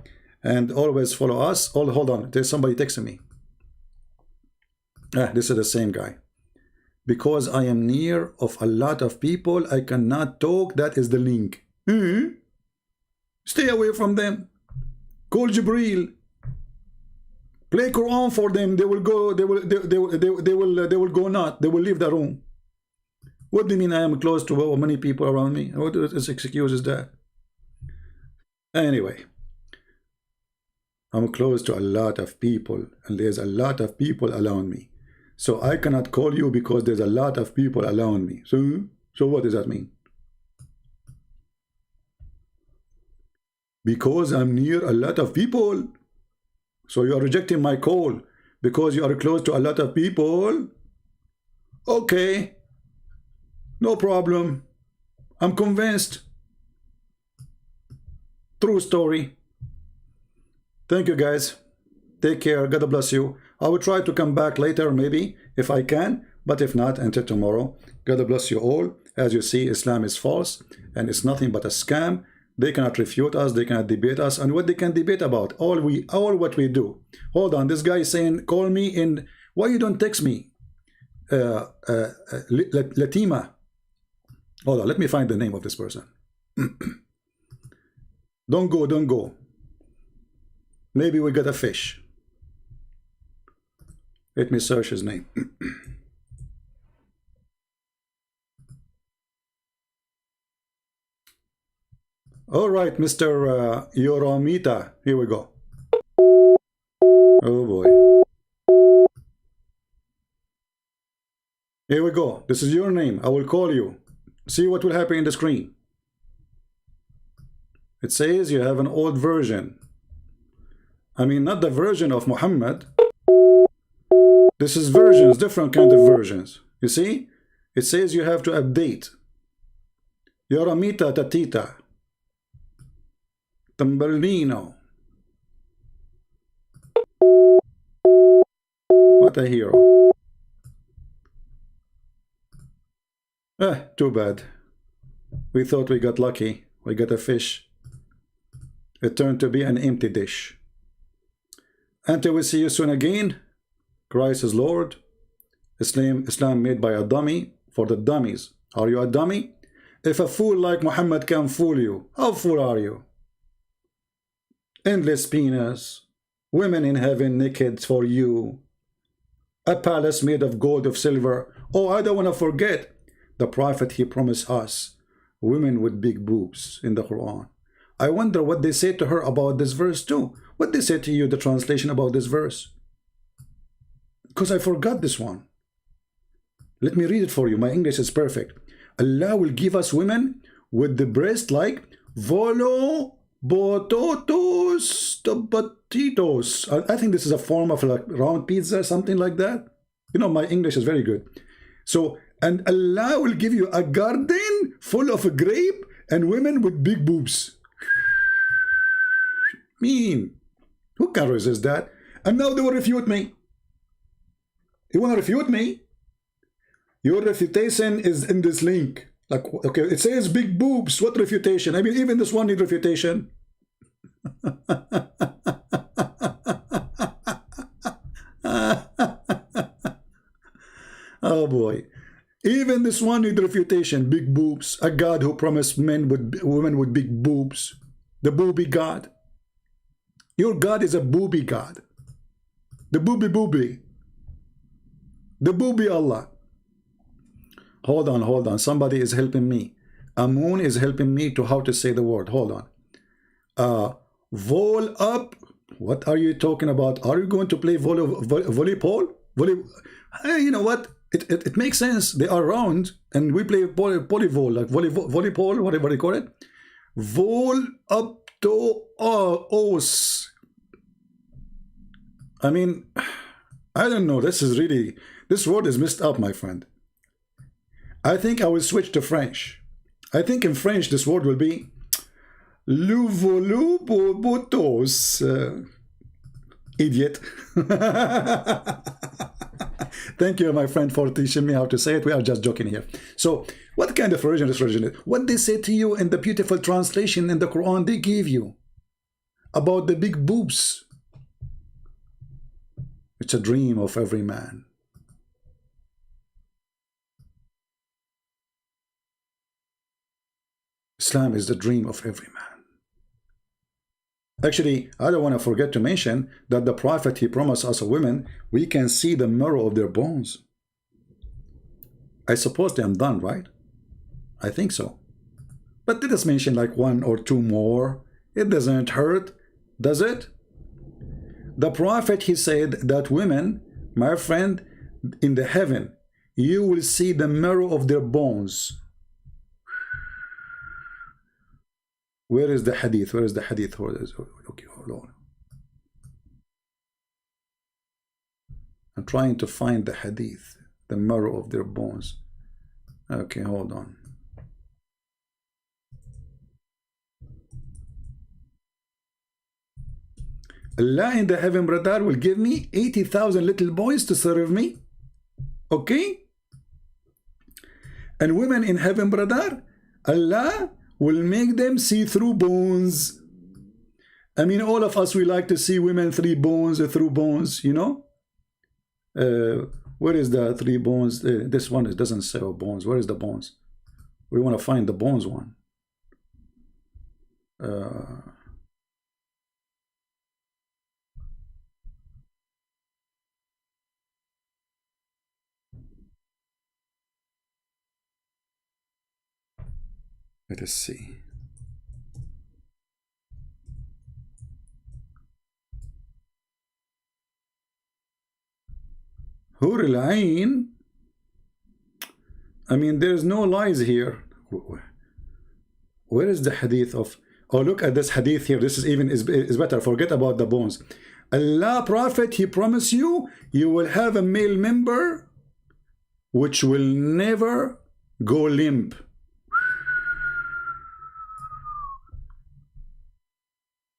And always follow us. Oh, hold on. There's somebody texting me. This is the same guy. Because I am near of a lot of people, I cannot talk. That is the link. Stay away from them. Call Jibreel. Play Quran for them. They will go. They will go not. They will leave the room. What do you mean I am close to many people around me? What excuse is that? Anyway. I'm close to a lot of people, and there's a lot of people around me. So I cannot call you because there's a lot of people around me. So what does that mean? Because I'm near a lot of people. So you are rejecting my call because you are close to a lot of people. Okay. No problem. I'm convinced. True story. Thank you, guys. Take care. God bless you. I will try to come back later, maybe, if I can. But if not, until tomorrow. God bless you all. As you see, Islam is false. And it's nothing but a scam. They cannot refute us. They cannot debate us. And what they can debate about? All what we do. Hold on. This guy is saying, call me in. Why you don't text me? Latima. Hold on. Let me find the name of this person. Don't go. Maybe we got a fish. Let me search his name. All right, Mr. Yoromita. Here we go. Oh boy. Here we go. This is your name. I will call you. See what will happen in the screen. It says you have an old version. I mean, not the version of Muhammad. This is versions, different kind of versions. You see? It says you have to update. Yoramita Tatita. Tambellino. What a hero. Too bad. We thought we got lucky. We got a fish. It turned to be an empty dish. Until we see you soon again, Christ is Lord. Islam made by a dummy for the dummies. Are you a dummy? If a fool like Muhammad can fool you, how fool are you? Endless penis, women in heaven naked for you, a palace made of gold of silver. Oh, I don't want to forget the prophet, he promised us women with big boobs in the Quran. I wonder what they say to her about this verse too. What they say to you, the translation about this verse? Because I forgot this one. Let me read it for you. My English is perfect. Allah will give us women with the breast like volo bototos tobatitos. I think this is a form of like round pizza, something like that. You know, my English is very good. So, and Allah will give you a garden full of a grape and women with big boobs. Mean. Who can resist that? And now they will refute me. You want to refute me? Your refutation is in this link. Like, okay, it says big boobs. What refutation? I mean, even this one needs refutation. Oh boy. Even this one needs refutation. Big boobs. A God who promised women with big boobs. The booby God. Your God is a booby God. The booby. The booby Allah. Hold on. Somebody is helping me. Amun is helping me to how to say the word. Hold on. Vol up. What are you talking about? Are you going to play volleyball? You know what? It makes sense. They are round and we play polyvol, like volleyball, whatever they call it. Vol up to os. I mean, I don't know. This word is messed up, my friend. I think I will switch to French. I think in French this word will be Louvolubotos. Idiot. Thank you, my friend, for teaching me how to say it. We are just joking here. So, what kind of religion is religion? What they say to you in the beautiful translation in the Quran they gave you about the big boobs. It's a dream of every man. Islam is the dream of every man. Actually, I don't want to forget to mention that the Prophet, he promised us women, we can see the marrow of their bones. I suppose I'm done, right? I think so. But let us mention like one or two more. It doesn't hurt, does it? The Prophet, he said that women, my friend, in the heaven, you will see the marrow of their bones. Where is the hadith? Where is the hadith? Okay, hold on. I'm trying to find the hadith, the marrow of their bones. Okay, hold on. Allah in the heaven, brother, will give me 80,000 little boys to serve me. Okay? And women in heaven, brother, Allah will make them see through bones. I mean, all of us, we like to see women through bones, you know? Where is the 3 bones? This one, it doesn't say bones. Where is the bones? We want to find the bones one. Let us see. Hur al-Ain. I mean, there's no lies here. Where is the hadith of? Oh, look at this hadith here. This is even is better. Forget about the bones. Allah, Prophet, He promised you, you will have a male member which will never go limp.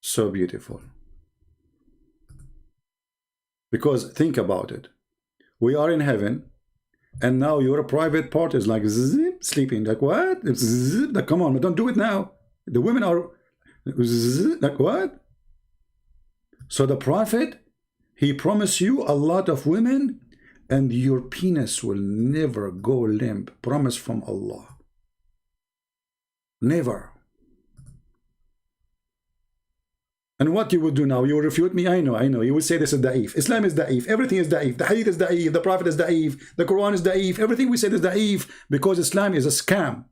So beautiful. Because think about it. We are in heaven, and now your private part is like zip, sleeping. Like what? Zip, like, come on, don't do it now. The women are zip, like what? So the Prophet, he promised you a lot of women, and your penis will never go limp. Promise from Allah. Never. And what you would do now? You will refute me? I know. You will say this is da'if. Islam is da'if. Everything is da'if. The hadith is da'if. The Prophet is da'if. The Quran is da'if. Everything we said is da'if because Islam is a scam.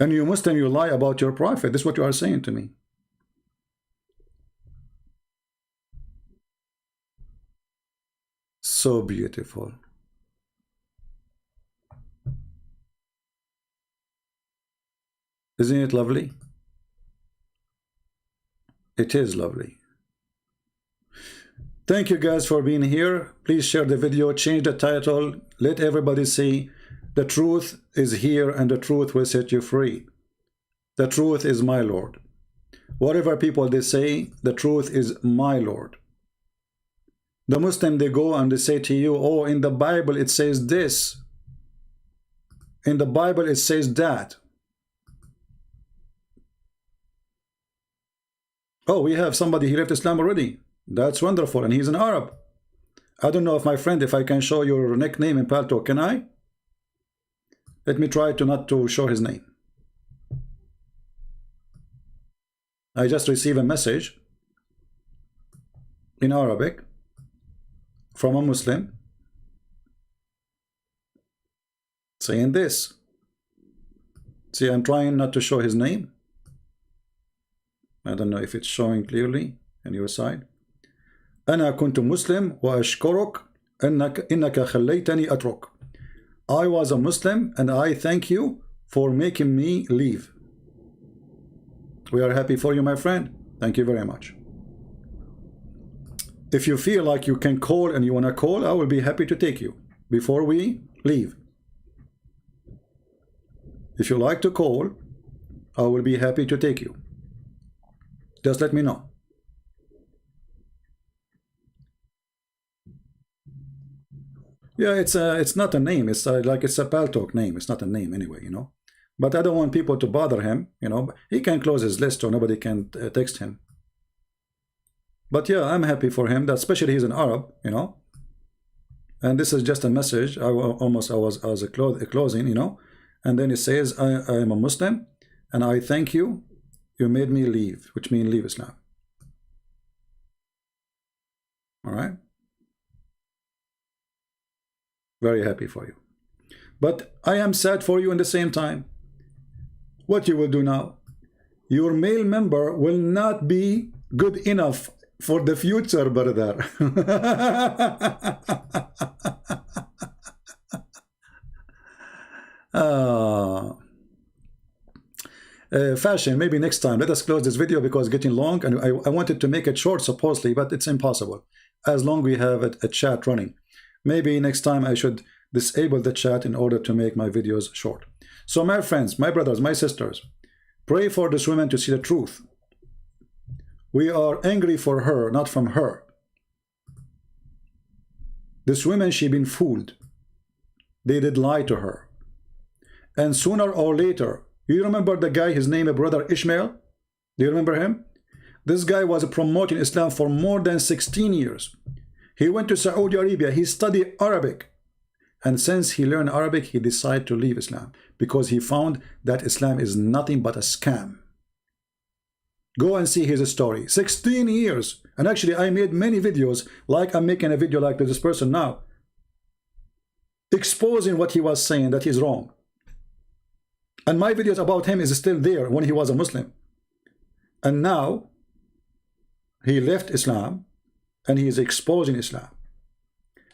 And you Muslim, you lie about your Prophet. This is what you are saying to me. So beautiful. Isn't it lovely? It is lovely. Thank you guys for being here. Please share the video, change the title, let everybody see the truth is here and the truth will set you free. The truth is my Lord. Whatever people they say, the truth is my Lord. The Muslim, they go and they say to you, oh, in the Bible it says this. In the Bible it says that. Oh, we have somebody, he left Islam already. That's wonderful, and he's an Arab. I don't know if my friend, if I can show your nickname in Palto, can I? Let me try to not to show his name. I just received a message in Arabic from a Muslim saying this. See, I'm trying not to show his name. I don't know if it's showing clearly on your side. أنا كنت مسلم وأشكرك إنك خليتني أترك. I was a Muslim and I thank you for making me leave. We are happy for you, my friend. Thank you very much. If you feel like you can call and you want to call, I will be happy to take you before we leave. If you like to call, I will be happy to take you. Just let me know. Yeah, it's not a name. It's like it's a Paltalk name. It's not a name anyway, you know. But I don't want people to bother him, you know. He can close his list or nobody can text him. But yeah, I'm happy for him. That especially he's an Arab, you know. And this is just a message. I was a closing, you know. And then it says, I am a Muslim, and I thank you. You made me leave, which means leave Islam. All right. Very happy for you. But I am sad for you in the same time. What you will do now? Your male member will not be good enough for the future, brother. Fashion, maybe next time. Let us close this video because it's getting long, and I wanted to make it short supposedly, but it's impossible as long we have a chat running. Maybe next time I should disable the chat in order to make my videos short. So my friends, my brothers, my sisters, Pray for this woman to see the truth. We are angry for her, not from her. This woman, she been fooled. They did lie to her. And sooner or later, you remember the guy, his name is Brother Ishmael? Do you remember him? This guy was promoting Islam for more than 16 years. He went to Saudi Arabia. He studied Arabic. And since he learned Arabic, he decided to leave Islam because he found that Islam is nothing but a scam. Go and see his story. 16 years. And actually, I made many videos, like I'm making a video like this person now, exposing what he was saying, that he's wrong. And my videos about him is still there when he was a Muslim. And now, he left Islam, and he is exposing Islam.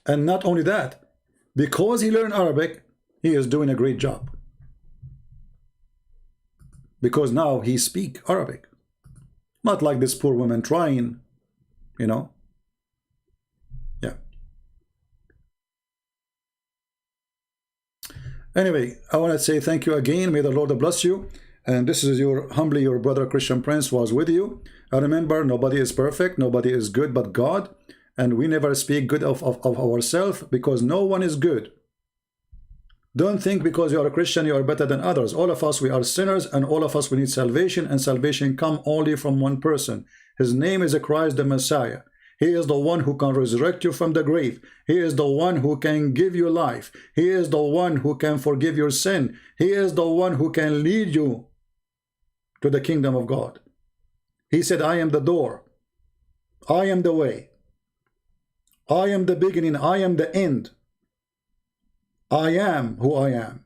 And not only that, because he learned Arabic, he is doing a great job. Because now he speaks Arabic. Not like this poor woman trying, you know. Yeah. Anyway, I want to say thank you again. May the Lord bless you. And this is humbly your brother Christian Prince was with you. And remember, nobody is perfect. Nobody is good but God. And we never speak good of ourselves because no one is good. Don't think because you are a Christian you are better than others. All of us, we are sinners, and all of us, we need salvation, and salvation comes only from one person. His name is Christ the Messiah. He is the one who can resurrect you from the grave. He is the one who can give you life. He is the one who can forgive your sin. He is the one who can lead you to the kingdom of God. He said, I am the door. I am the way. I am the beginning. I am the end. I am who I am.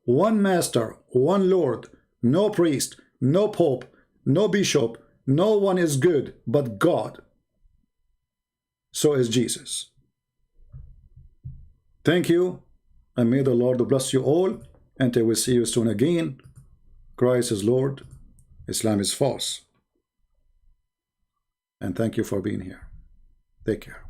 One master, one Lord, no priest, no pope, no bishop, no one is good but God. So is Jesus. Thank you, and may the Lord bless you all, and I will see you soon again. Christ is Lord, Islam is false. And thank you for being here. Take care.